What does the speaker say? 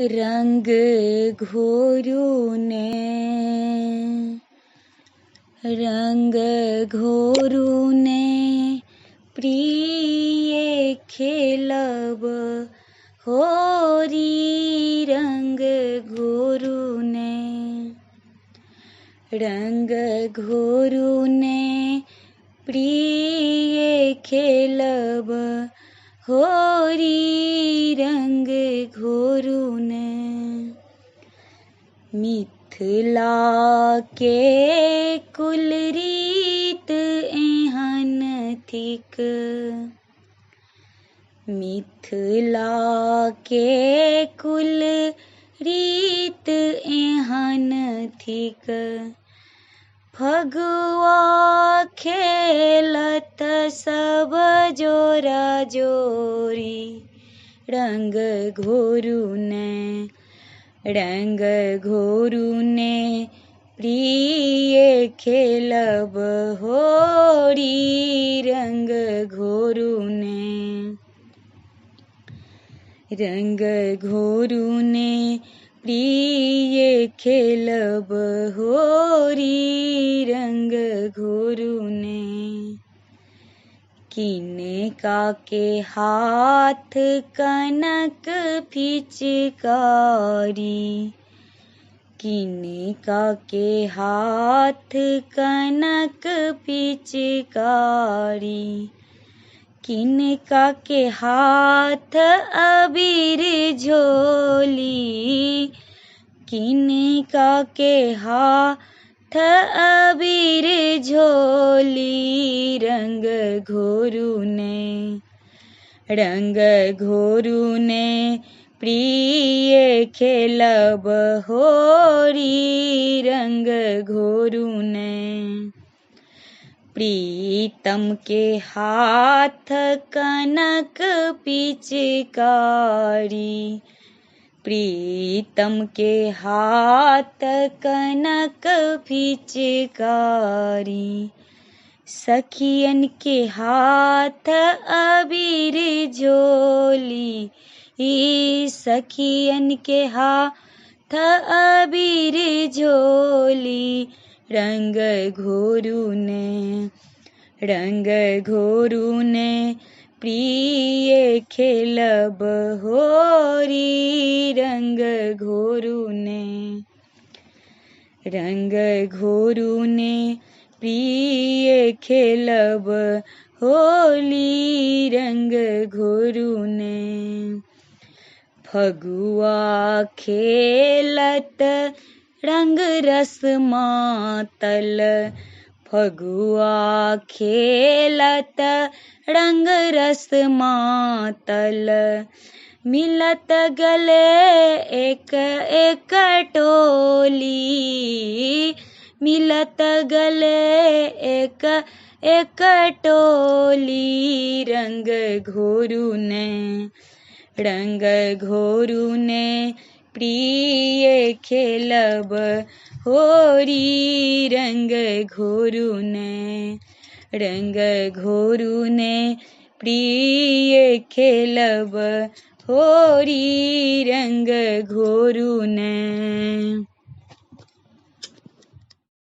रंग घोरुने रंग घोरुने प्रिय खेलब होरी रंग घोरुने प्रिय खेलब होरी रंग घोरुने मिथिला के कुल रीत एहन थिक मिथिला के कुल रीत एहन थिक फगुआ खेलत सब जोरा जोरी रंग घोरुने प्रिय खेलब होरी रंग घोरुने प्रिय खेलब होरी रंग घोरुने किनका के हाथ कनक पिचकारी किनका के हाथ कनक पिचकारी किनका के हाथ अबीर झोली किनका के हाथ अबीर झोली रंग घोरुने प्रिय खेलब होरी रंग घोरुने प्रीतम के हाथ कनक पिचकारी प्रीतम के हाथ कनक पिचकारी सखियन के हाथ अबीर झोली सखियन के हाथ अबीर झोली रंग घोरुने प्रिय खेलब होरी रंग घोरुने प्रिय खेलब होली रंग घोरुने फगुआ खेलत रंग रस मातल फगुआ खेलत रंग रस मातल मिलत गले एक टोली मिलत गले एक टोली रंग घोरुने प्रिय खेलब होरी रंग घोरुने प्रिय खेलब होरी रंग घोरुने।